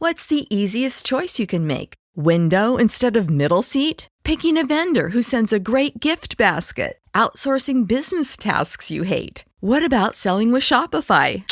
What's the easiest choice you can make? Window instead of middle seat? Picking a vendor who sends a great gift basket? Outsourcing business tasks you hate? What about selling with Shopify?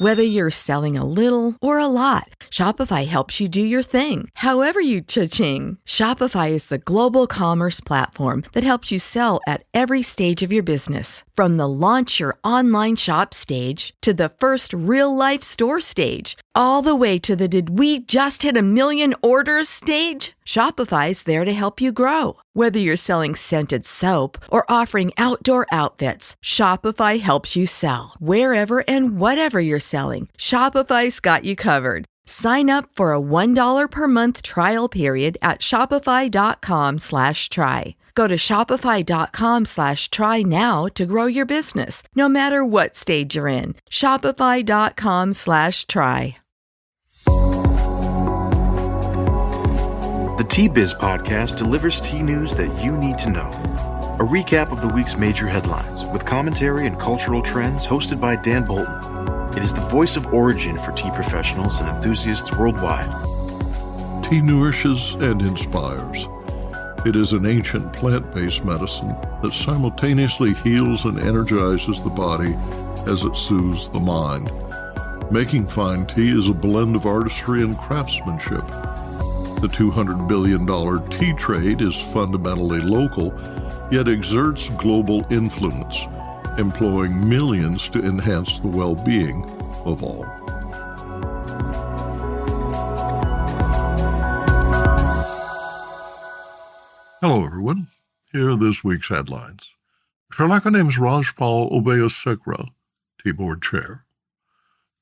Whether you're selling a little or a lot, Shopify helps you do your thing, however you cha-ching. Shopify is the global commerce platform that helps you sell at every stage of your business. From the launch your online shop stage to the first real-life store stage, all the way to the did we just hit a million orders stage. Shopify's there to help you grow. Whether you're selling scented soap or offering outdoor outfits, Shopify helps you sell. Wherever and whatever you're selling, Shopify's got you covered. Sign up for a $1 per month trial period at shopify.com/try. Go to shopify.com/try now to grow your business, no matter what stage you're in. Shopify.com/try. The T-Biz podcast delivers tea news that you need to know. A recap of the week's major headlines with commentary and cultural trends hosted by Dan Bolton. It is the voice of origin for tea professionals and enthusiasts worldwide. Tea nourishes and inspires. It is an ancient plant-based medicine that simultaneously heals and energizes the body as it soothes the mind. Making fine tea is a blend of artistry and craftsmanship. The $200 billion tea trade is fundamentally local, yet exerts global influence, employing millions to enhance the well-being of all. Hello, everyone. Here are this week's headlines. Sri Lanka names Rajpal Obeyesekere Tea Board Chair.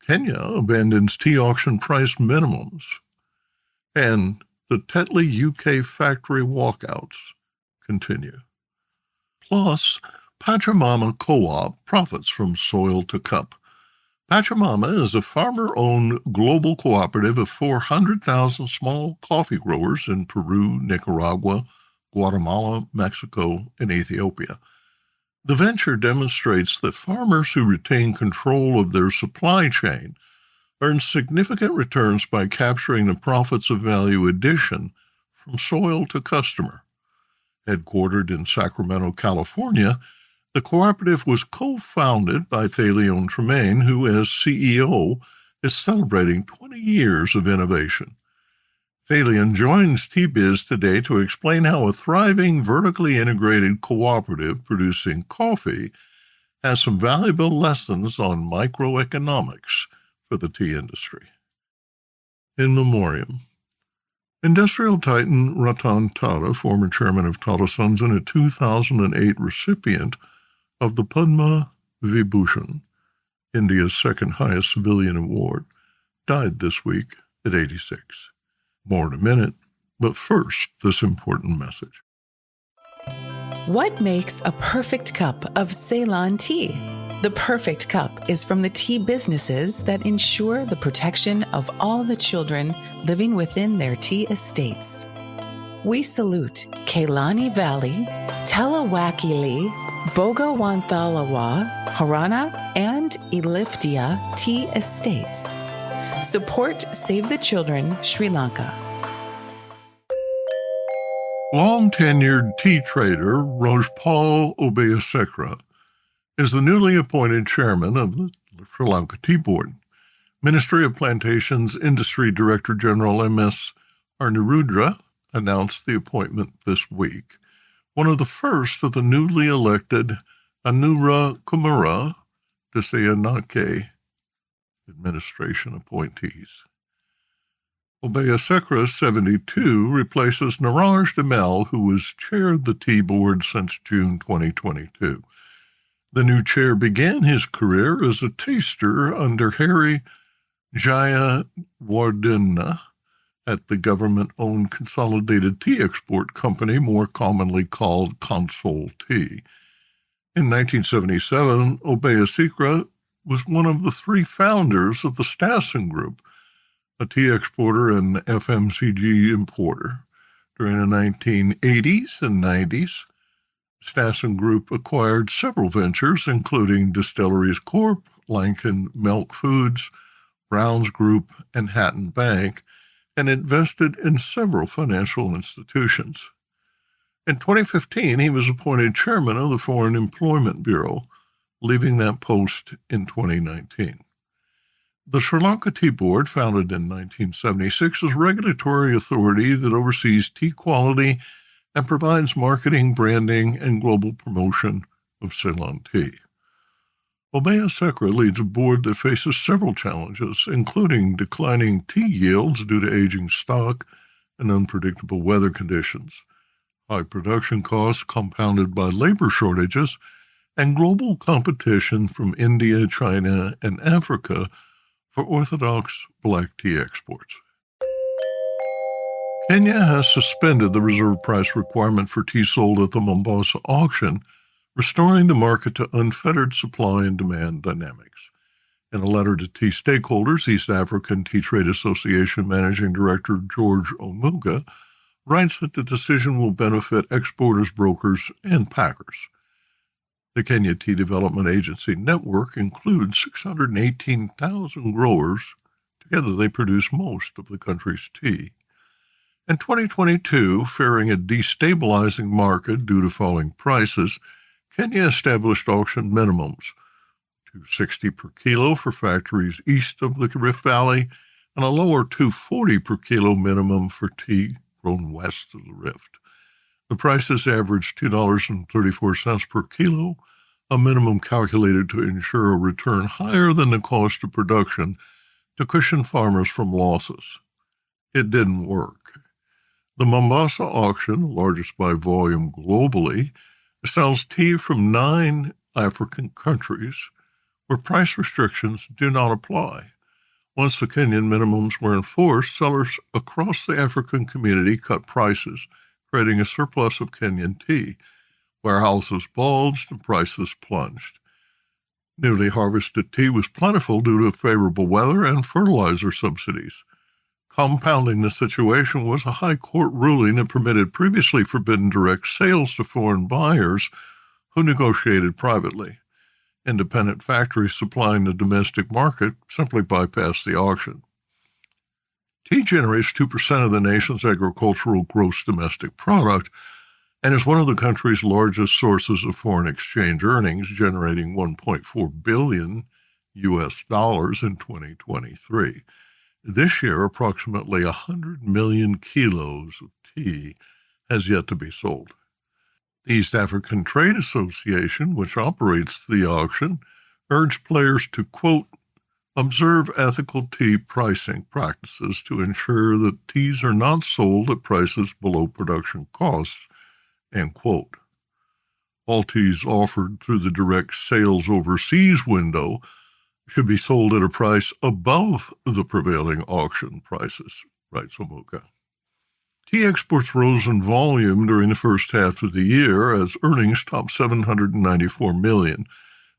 Kenya abandons tea auction price minimums. And the Tetley UK factory walkouts continue. Plus, Pachamama Co-op profits from soil to cup. Pachamama is a farmer-owned global cooperative of 400,000 small coffee growers in Peru, Nicaragua, Guatemala, Mexico, and Ethiopia. The venture demonstrates that farmers who retain control of their supply chain earn significant returns by capturing the profits of value addition from soil to customer. Headquartered in Sacramento, California, the cooperative was co-founded by Thaleon Tremain, who as CEO is celebrating 20 years of innovation. Thaleon joins T-Biz today to explain how a thriving, vertically integrated cooperative producing coffee has some valuable lessons on microeconomics for the tea industry. In memoriam, industrial titan Ratan Tata, former chairman of Tata Sons and a 2008 recipient of the Padma Vibhushan, India's second highest civilian award, died this week at 86. More in a minute, but first, this important message. What makes a perfect cup of Ceylon tea? The perfect cup is from the tea businesses that ensure the protection of all the children living within their tea estates. We salute Kailani Valley, Telawakili, Bogawanthalawa, Harana, and Elliptia tea estates. Support Save the Children, Sri Lanka. Long-tenured tea trader Rajpal Obeyesekere is the newly appointed chairman of the Sri Lanka Tea Board. Ministry of Plantations Industry Director General M.S. Arnirudra announced the appointment this week, one of the first of the newly elected Anura Kumara Disayanake administration appointees. Obeyesekere, 72, replaces Niraj Demel, who has chaired the Tea Board since June 2022. The new chair began his career as a taster under Harry Jayawardena at the government-owned Consolidated Tea Export Company, more commonly called Consol Tea. In 1977, Obeyesekere was one of the three founders of the Stassen Group, a tea exporter and FMCG importer. During the 1980s and 90s, Stassen Group acquired several ventures, including Distilleries Corp., Lanka Milk Foods, Browns Group, and Hatton Bank, and invested in several financial institutions. In 2015, he was appointed chairman of the Foreign Employment Bureau, leaving that post in 2019. The Sri Lanka Tea Board, founded in 1976, is a regulatory authority that oversees tea quality and provides marketing, branding, and global promotion of Ceylon tea. Obeyesekere leads a board that faces several challenges, including declining tea yields due to aging stock and unpredictable weather conditions, high production costs compounded by labor shortages, and global competition from India, China, and Africa for orthodox black tea exports. Kenya has suspended the reserve price requirement for tea sold at the Mombasa auction, restoring the market to unfettered supply and demand dynamics. In a letter to tea stakeholders, East African Tea Trade Association Managing Director George Omuga writes that the decision will benefit exporters, brokers, and packers. The Kenya Tea Development Agency network includes 618,000 growers. Together they produce most of the country's tea. In 2022, fearing a destabilizing market due to falling prices, Kenya established auction minimums, $2.60 per kilo for factories east of the Rift Valley and a lower $2.40 per kilo minimum for tea grown west of the Rift. The prices averaged $2.34 per kilo, a minimum calculated to ensure a return higher than the cost of production to cushion farmers from losses. It didn't work. The Mombasa auction, the largest by volume globally, sells tea from 9 African countries where price restrictions do not apply. Once the Kenyan minimums were enforced, sellers across the African community cut prices, creating a surplus of Kenyan tea. Warehouses bulged and prices plunged. Newly harvested tea was plentiful due to favorable weather and fertilizer subsidies. Compounding the situation was a high court ruling that permitted previously forbidden direct sales to foreign buyers who negotiated privately. Independent factories supplying the domestic market simply bypassed the auction. Tea generates 2% of the nation's agricultural gross domestic product and is one of the country's largest sources of foreign exchange earnings, generating $1.4 billion in 2023. This year, approximately 100 million kilos of tea has yet to be sold. The East African Trade Association, which operates the auction, urged players to, quote, observe ethical tea pricing practices to ensure that teas are not sold at prices below production costs, end quote. All teas offered through the direct sales overseas window should be sold at a price above the prevailing auction prices, writes Omuga. Tea exports rose in volume during the first half of the year as earnings topped $794 million,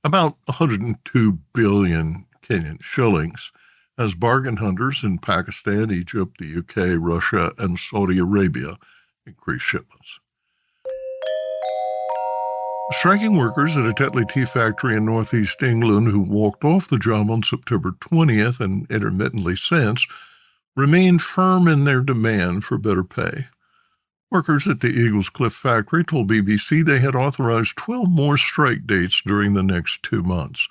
about 102 billion Kenyan shillings, as bargain hunters in Pakistan, Egypt, the UK, Russia, and Saudi Arabia increased shipments. Striking workers at a Tetley tea factory in northeast England who walked off the job on September 20th and intermittently since remained firm in their demand for better pay. Workers at the Eagles Cliff factory told BBC they had authorized 12 more strike dates during the next 2 months.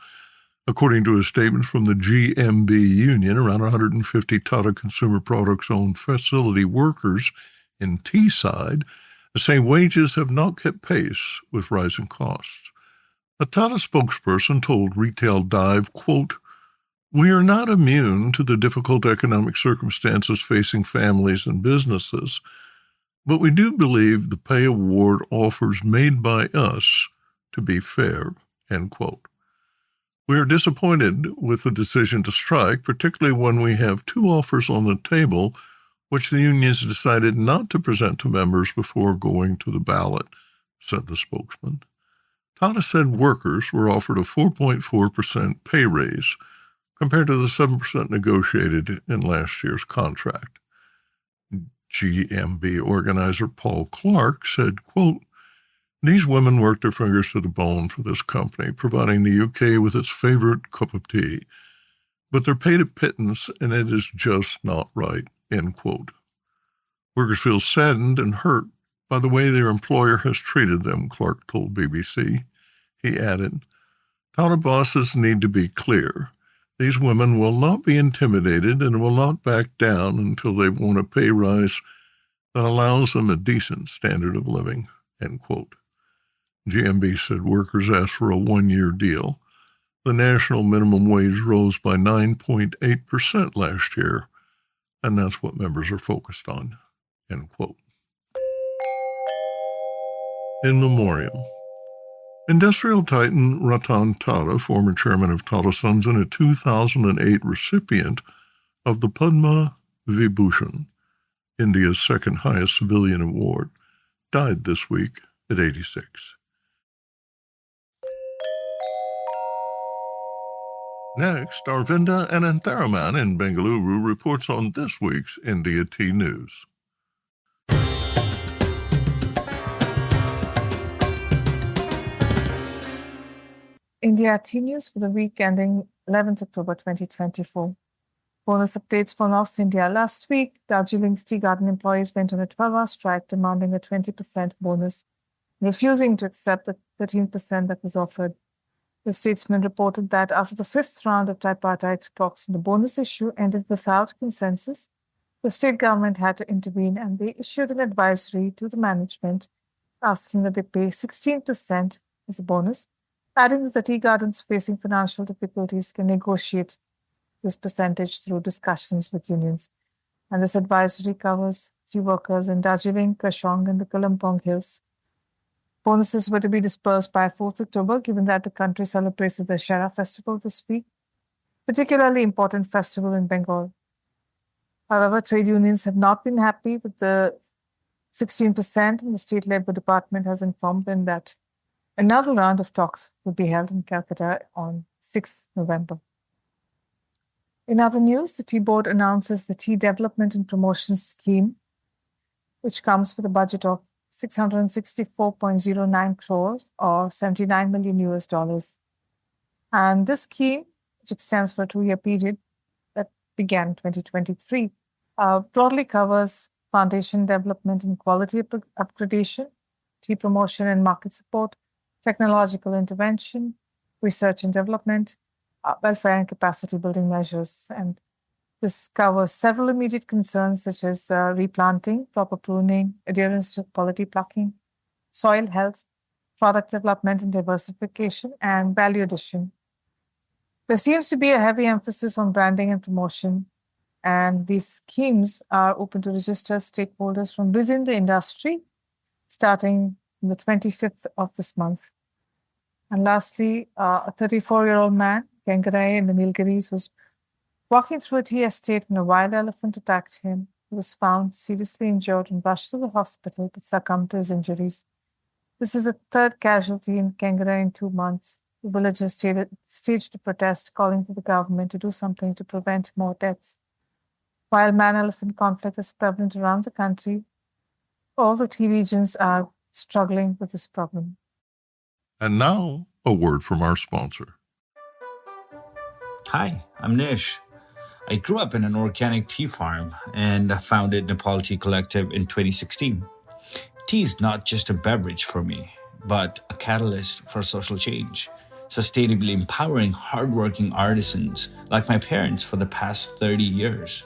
According to a statement from the GMB union, around 150 Tata Consumer Products-owned facility workers in Teesside say wages have not kept pace with rising costs. A Tata spokesperson told Retail Dive, quote, we are not immune to the difficult economic circumstances facing families and businesses, but we do believe the pay award offers made by us to be fair, end quote. We are disappointed with the decision to strike, particularly when we have 2 offers on the table which the unions decided not to present to members before going to the ballot, said the spokesman. Tata said workers were offered a 4.4% pay raise compared to the 7% negotiated in last year's contract. GMB organizer Paul Clark said, quote, these women worked their fingers to the bone for this company, providing the UK with its favorite cup of tea. but they're paid a pittance, and it is just not right, end quote. Workers feel saddened and hurt by the way their employer has treated them, Clark told BBC. He added, Tata bosses need to be clear. These women will not be intimidated and will not back down until they want a pay rise that allows them a decent standard of living, end quote. GMB said workers asked for a one-year deal. The national minimum wage rose by 9.8% last year, and that's what members are focused on, end quote. In memoriam. Industrial titan Ratan Tata, former chairman of Tata Sons and a 2008 recipient of the Padma Vibhushan, India's second highest civilian award, died this week at 86. Next, Arvinda Anantharaman in Bengaluru reports on this week's India Tea News. India Tea News for the week ending 11th October 2024. Bonus updates for North India. Last week, Darjeeling's tea garden employees went on a 12-hour strike demanding a 20% bonus, refusing to accept the 13% that was offered. The statesman reported that after the fifth round of tripartite talks on the bonus issue ended without consensus, the state government had to intervene and they issued an advisory to the management asking that they pay 16% as a bonus, adding that the tea gardens facing financial difficulties can negotiate this percentage through discussions with unions. And this advisory covers tea workers in Darjeeling, Kashong, and the Kalimpong Hills. Bonuses were to be dispersed by 4th October, given that the country celebrates the Dussehra festival this week, particularly important festival in Bengal. However, trade unions have not been happy with the 16%, and the State Labour Department has informed them that another round of talks will be held in Calcutta on 6th November. In other news, the Tea Board announces the Tea Development and Promotion Scheme, which comes with a budget of 664.09 crores or $79 million. And this scheme, which extends for a 2-year period that began in 2023, broadly covers plantation development and quality upgradation, tea promotion and market support, technological intervention, research and development, welfare and capacity building measures. And this covers several immediate concerns such as replanting, proper pruning, adherence to quality plucking, soil health, product development and diversification, and value addition. There seems to be a heavy emphasis on branding and promotion, and these schemes are open to register stakeholders from within the industry starting on the 25th of this month. And lastly, a 34-year-old man, Gengarai in the Nilgiris, was walking through a tea estate when a wild elephant attacked him. He was found seriously injured and rushed to the hospital but succumbed to his injuries. This is the third casualty in Gengarai in 2 months. The villagers staged a protest calling for the government to do something to prevent more deaths. While man-elephant conflict is prevalent around the country, all the tea regions are struggling with this problem. And now, a word from our sponsor. Hi, I'm Nish. I grew up in an organic tea farm and founded Nepal Tea Collective in 2016. Tea is not just a beverage for me, but a catalyst for social change, sustainably empowering hardworking artisans like my parents for the past 30 years.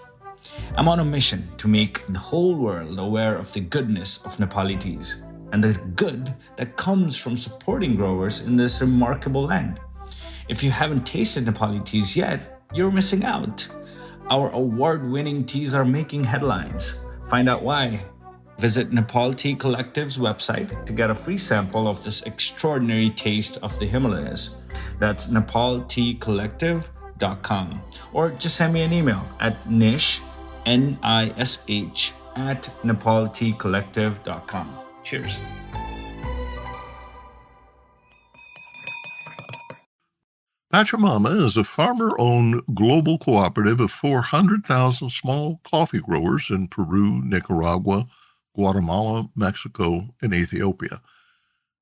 I'm on a mission to make the whole world aware of the goodness of Nepali teas and the good that comes from supporting growers in this remarkable land. If you haven't tasted Nepali teas yet, you're missing out. Our award-winning teas are making headlines. Find out why. Visit Nepal Tea Collective's website to get a free sample of this extraordinary taste of the Himalayas. That's nepalteacollective.com. Or just send me an email at nish, Nish, at nepalteacollective.com. Cheers. Pachamama is a farmer-owned global cooperative of 400,000 small coffee growers in Peru, Nicaragua, Guatemala, Mexico, and Ethiopia.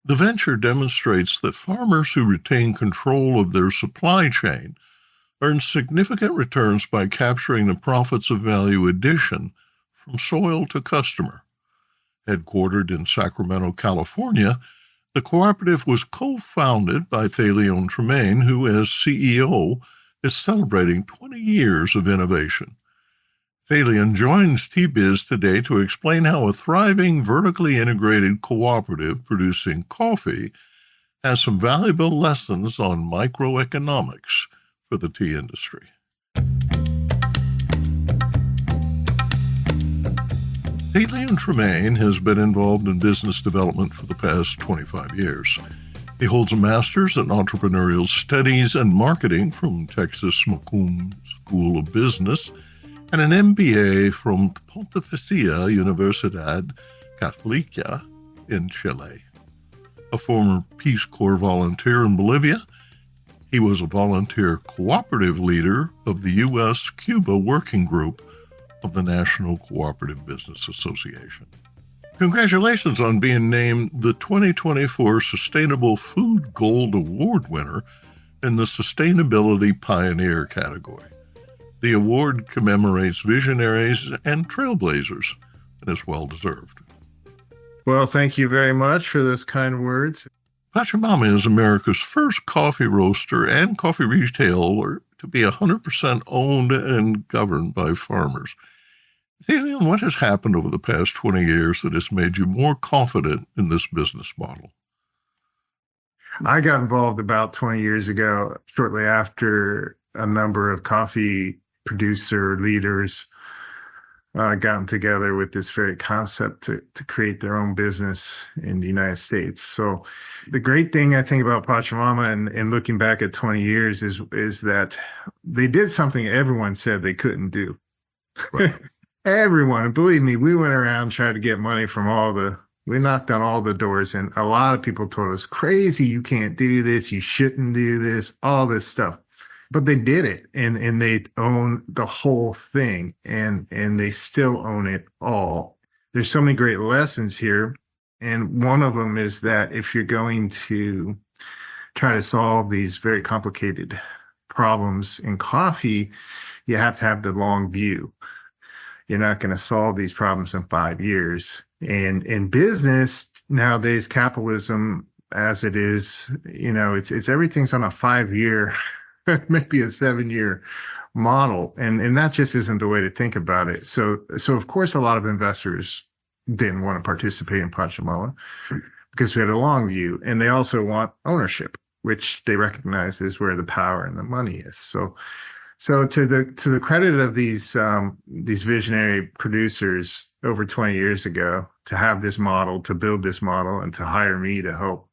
The venture demonstrates that farmers who retain control of their supply chain earns significant returns by capturing the profits of value addition from soil to customer. Headquartered in Sacramento, California, the cooperative was co-founded by Thaleon Tremain, who, as CEO, is celebrating 20 years of innovation. Thaleon joins T-Biz today to explain how a thriving, vertically integrated cooperative producing coffee has some valuable lessons on microeconomics for the tea industry. Thaleon Tremain has been involved in business development for the past 25 years. He holds a master's in entrepreneurial studies and marketing from Texas Macomb School of Business and an MBA from Pontificia Universidad Católica in Chile. A former Peace Corps volunteer in Bolivia, he was a volunteer cooperative leader of the U.S.-Cuba Working Group of the National Cooperative Business Association. Congratulations on being named the 2024 Sustainable Food Gold Award winner in the Sustainability Pioneer category. The award commemorates visionaries and trailblazers and is well-deserved. Well, thank you very much for those kind words. Pachamama is America's first coffee roaster and coffee retailer to be 100% owned and governed by farmers. Thaleon, what has happened over the past 20 years that has made you more confident in this business model? I got involved about 20 years ago, shortly after a number of coffee producer leaders gotten together with this very concept to create their own business in the United States. So the great thing I think about Pachamama and looking back at 20 years is that they did something everyone said they couldn't do. Right. Everyone, believe me, we went around trying to get money from we knocked on all the doors, and a lot of people told us, crazy, you can't do this, you shouldn't do this, all this stuff. But they did it, and they own the whole thing, and they still own it all. There's so many great lessons here, and one of them is that if you're going to try to solve these very complicated problems in coffee, you have to have the long view. You're not going to solve these problems in 5 years. And in business nowadays, capitalism as it is, it's everything's on a 5-year, maybe a 7-year model. And that just isn't the way to think about it. So of course, a lot of investors didn't want to participate in Pachamama because we had a long view, and they also want ownership, which they recognize is where the power and the money is. So to the credit of these visionary producers over 20 years ago, to have this model, to build this model, and to hire me to help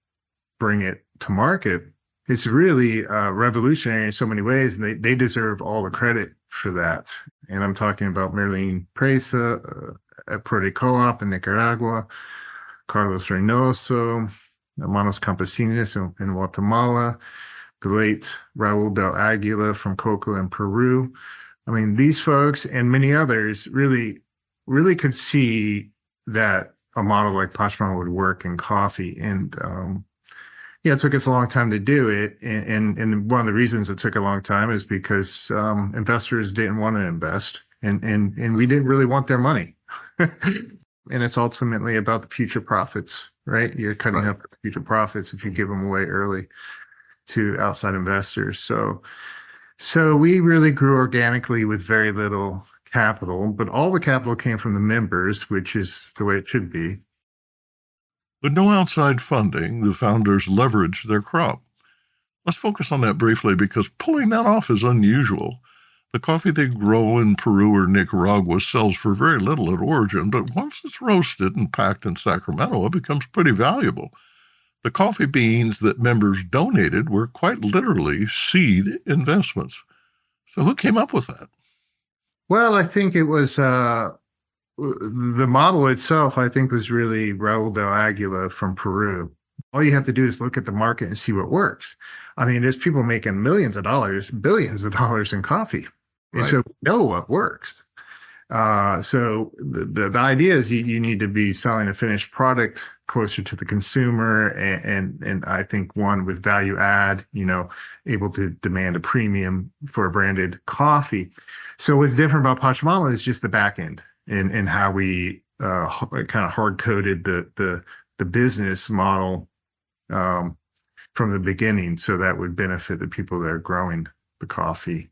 bring it to market, it's really revolutionary in so many ways, and they deserve all the credit for that. And I'm talking about Merlin Presa at Pro Co-op in Nicaragua, Carlos Reynoso, Manos Campesinas in Guatemala, the late Raul del Aguila from Coca in Peru. I mean, these folks and many others really could see that a model like Pachamama would work in coffee. And, it took us a long time to do it. And one of the reasons it took a long time is because investors didn't want to invest, and we didn't really want their money. And it's ultimately about the future profits, right? You're cutting up the future profits if you give them away early to outside investors. So we really grew organically with very little capital, but all the capital came from the members, which is the way it should be. With no outside funding, the founders leveraged their crop. Let's focus on that briefly because pulling that off is unusual. The coffee they grow in Peru or Nicaragua sells for very little at origin, but once it's roasted and packed in Sacramento, it becomes pretty valuable. The coffee beans that members donated were quite literally seed investments. So who came up with that? Well, I think it was the model itself, I think, was really Raul del Aguila from Peru. All you have to do is look at the market and see what works. I mean, there's people making millions of dollars, billions of dollars in coffee. And so we know what works. So the idea is you need to be selling a finished product closer to the consumer, and I think one with value add, able to demand a premium for a branded coffee. So what's different about Pachamama is just the back end and how we kind of hard coded the business model from the beginning, so that would benefit the people that are growing the coffee.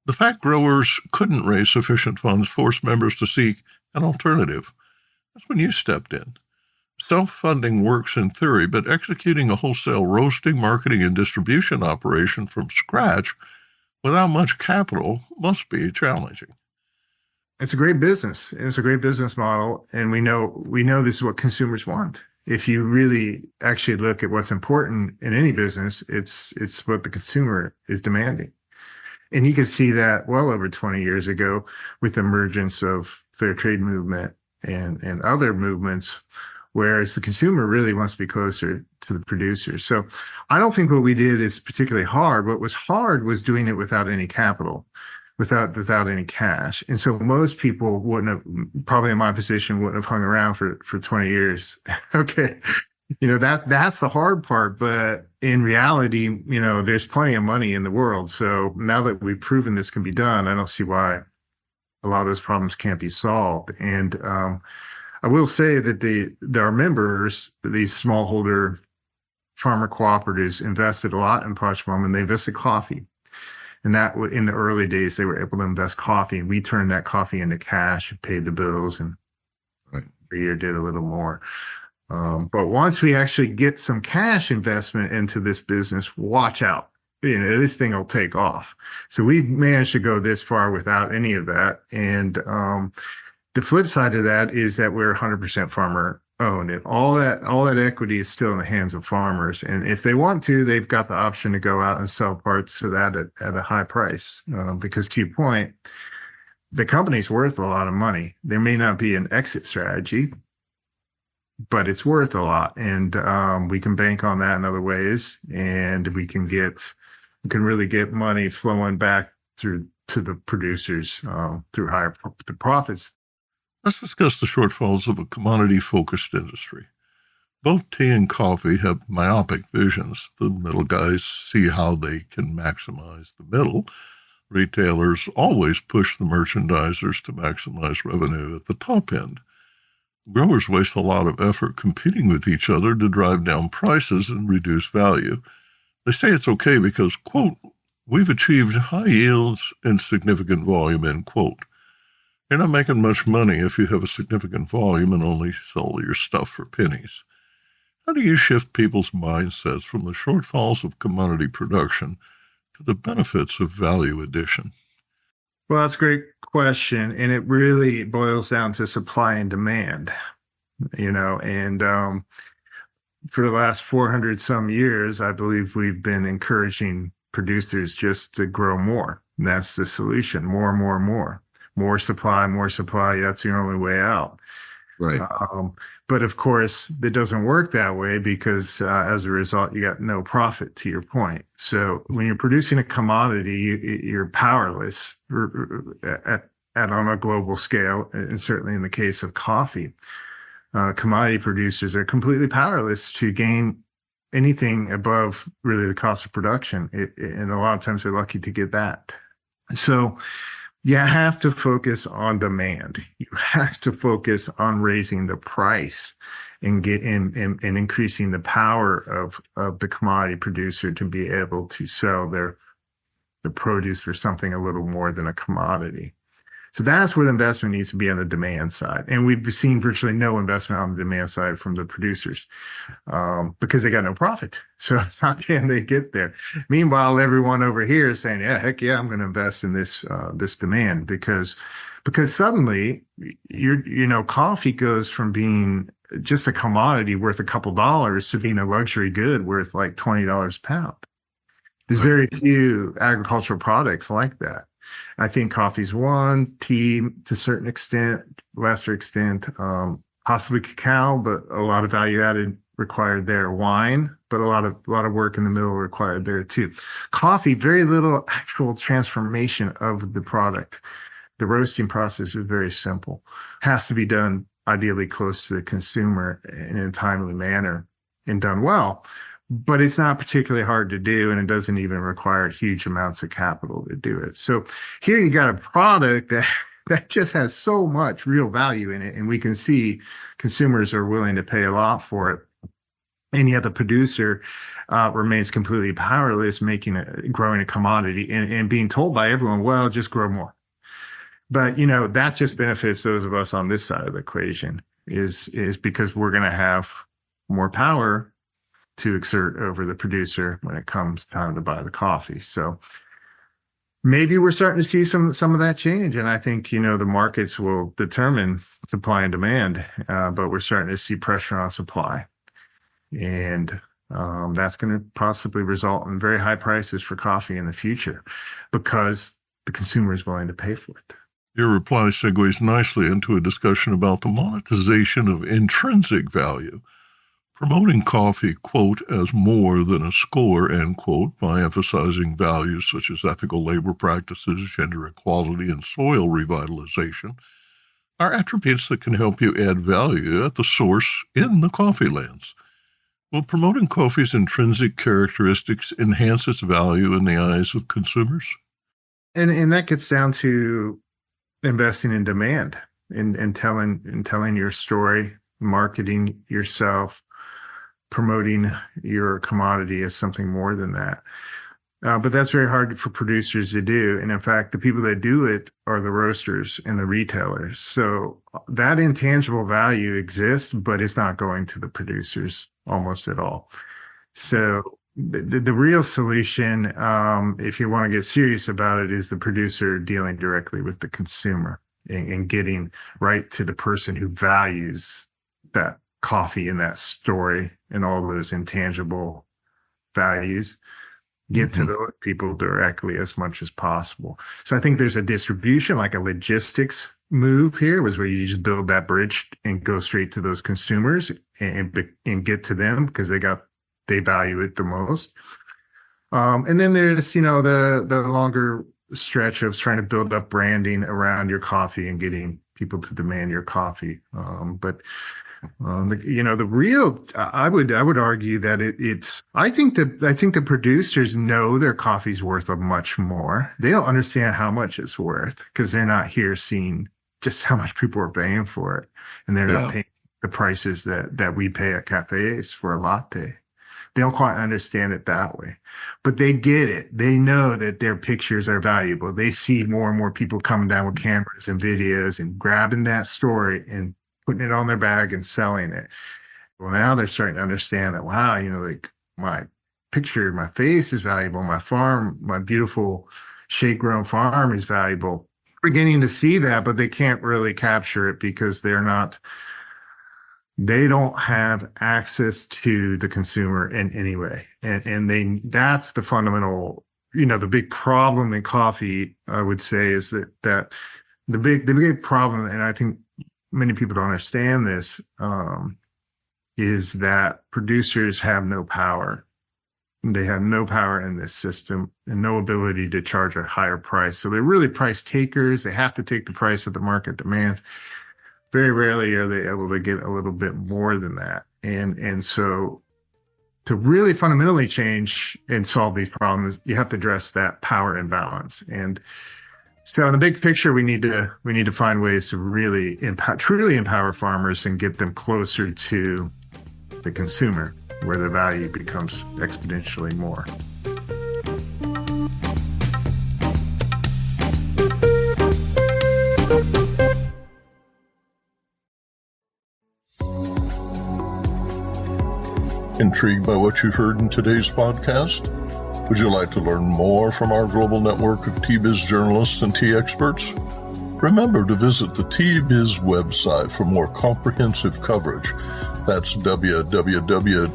The fact growers couldn't raise sufficient funds forced members to seek an alternative. That's when you stepped in. Self-funding works in theory, but executing a wholesale roasting, marketing, and distribution operation from scratch without much capital must be challenging. It's a great business. It's a great business model, and we know this is what consumers want. If you really actually look at what's important in any business, it's what the consumer is demanding. And you can see that well over 20 years ago with the emergence of fair trade movement and other movements, whereas the consumer really wants to be closer to the producers. So I don't think what we did is particularly hard. What was hard was doing it without any capital, without any cash. And so most people wouldn't have, probably in my position, wouldn't have hung around for 20 years. Okay. That's the hard part. But in reality, there's plenty of money in the world. So now that we've proven this can be done, I don't see why a lot of those problems can't be solved. And I will say that our members, these smallholder farmer cooperatives, invested a lot in Pachamama, and they invested coffee. And that in the early days, they were able to invest coffee, and we turned that coffee into cash and paid the bills, and every year did a little more. But once we actually get some cash investment into this business, watch out. This thing will take off. So we managed to go this far without any of that. And the flip side of that is that we're 100% farmer owned, and all that equity is still in the hands of farmers. And if they want to, they've got the option to go out and sell parts of that at a high price. Because to your point, the company's worth a lot of money. There may not be an exit strategy, but it's worth a lot. And we can bank on that in other ways. And we can really get money flowing back to the producers through higher profits. Let's discuss the shortfalls of a commodity-focused industry. Both tea and coffee have myopic visions. The middle guys see how they can maximize the middle. Retailers always push the merchandisers to maximize revenue at the top end. Growers waste a lot of effort competing with each other to drive down prices and reduce value. They say it's okay because, quote, we've achieved high yields and significant volume, end quote. You're not making much money if you have a significant volume and only sell your stuff for pennies. How do you shift people's mindsets from the shortfalls of commodity production to the benefits of value addition? Well, that's a great question. And it really boils down to supply and demand, and for the last 400 some years, I believe we've been encouraging producers just to grow more. And that's the solution. More, more, more. More supply, that's your only way out. Right. But of course, it doesn't work that way because as a result, you got no profit, to your point. So when you're producing a commodity, you're powerless on a global scale, and certainly in the case of coffee. Commodity producers are completely powerless to gain anything above really the cost of production. And a lot of times they're lucky to get that. So you have to focus on demand. You have to focus on raising the price and increasing the power of the commodity producer to be able to sell the produce for something a little more than a commodity. So that's where the investment needs to be on the demand side. And we've seen virtually no investment on the demand side from the producers because they got no profit. So how can they get there? Meanwhile, everyone over here is saying, yeah, heck yeah, I'm going to invest in this demand because suddenly coffee goes from being just a commodity worth a couple dollars to being a luxury good worth like $20 a pound. There's very few agricultural products like that. I think coffee's one, tea to a certain extent, lesser extent, possibly cacao, but a lot of value added required there. Wine, but a lot of work in the middle required there too. Coffee, very little actual transformation of the product. The roasting process is very simple. Has to be done ideally close to the consumer in a timely manner and done well. But it's not particularly hard to do, and it doesn't even require huge amounts of capital to do it. So here you got a product that just has so much real value in it, and we can see consumers are willing to pay a lot for it. And yet the producer remains completely powerless, growing a commodity and being told by everyone, well, just grow more. But, that just benefits those of us on this side of the equation is because we're going to have more power to exert over the producer when it comes time to buy the coffee. So maybe we're starting to see some of that change. And I think, the markets will determine supply and demand, but we're starting to see pressure on supply. And that's going to possibly result in very high prices for coffee in the future because the consumer is willing to pay for it. Your reply segues nicely into a discussion about the monetization of intrinsic value, promoting coffee, quote, as more than a score, end quote, by emphasizing values such as ethical labor practices, gender equality, and soil revitalization are attributes that can help you add value at the source in the coffee lands. Will promoting coffee's intrinsic characteristics enhance its value in the eyes of consumers? And that gets down to investing in demand and telling your story, marketing yourself, promoting your commodity as something more than that. But that's very hard for producers to do. And in fact, the people that do it are the roasters and the retailers. So that intangible value exists, but it's not going to the producers almost at all. So the real solution, if you want to get serious about it, is the producer dealing directly with the consumer and getting right to the person who values that coffee and that story and all those intangible values. Get to those people directly as much as possible. So I think there's a distribution, like a logistics move here, was where you just build that bridge and go straight to those consumers and get to them because they value it the most. And then there's, the longer stretch of trying to build up branding around your coffee and getting people to demand your coffee. The real, I would argue that I think the producers know their coffee's worth much more. They don't understand how much it's worth because they're not here seeing just how much people are paying for it. And they're not paying the prices that we pay at cafes for a latte. They don't quite understand it that way, but they get it. They know that their pictures are valuable. They see more and more people coming down with cameras and videos and grabbing that story and putting it on their bag and selling it. Well, now they're starting to understand that, wow, like my picture, my face is valuable. My farm, my beautiful shade-grown farm is valuable. Beginning to see that, but they can't really capture it because they don't have access to the consumer in any way. And that's the fundamental, the big problem in coffee, I would say, is that the big problem, and I think many people don't understand this, is that producers have no power. They have no power in this system and no ability to charge a higher price. So they're really price takers. They have to take the price that the market demands. Very rarely are they able to get a little bit more than that. And so to really fundamentally change and solve these problems, you have to address that power imbalance. And so in the big picture, we need to find ways to really truly empower farmers and get them closer to the consumer, where the value becomes exponentially more. Intrigued by what you heard in today's podcast? Would you like to learn more from our global network of Tea-Biz journalists and tea experts? Remember to visit the Tea-Biz website for more comprehensive coverage. That's www.t-biz.com.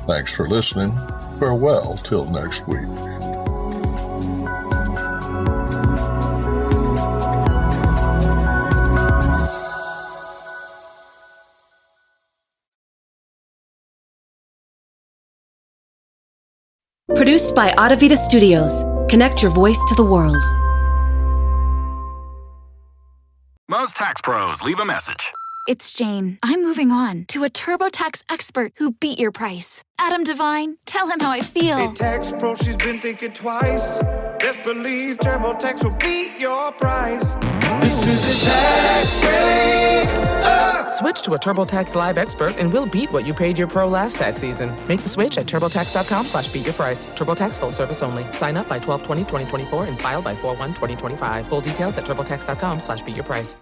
Thanks for listening. Farewell till next week. Produced by Adavita Studios. Connect your voice to the world. Most tax pros leave a message. It's Jane. I'm moving on to a TurboTax expert who beat your price. Adam Devine, tell him how I feel. Hey, tax pro, she's been thinking twice. Best believe TurboTax will beat your price. This is a tax break. Switch to a TurboTax Live expert and we'll beat what you paid your pro last tax season. Make the switch at TurboTax.com/beatyourprice. TurboTax full service only. Sign up by 12/20/2024 and file by 4/1/2025. Full details at TurboTax.com/beatyourprice.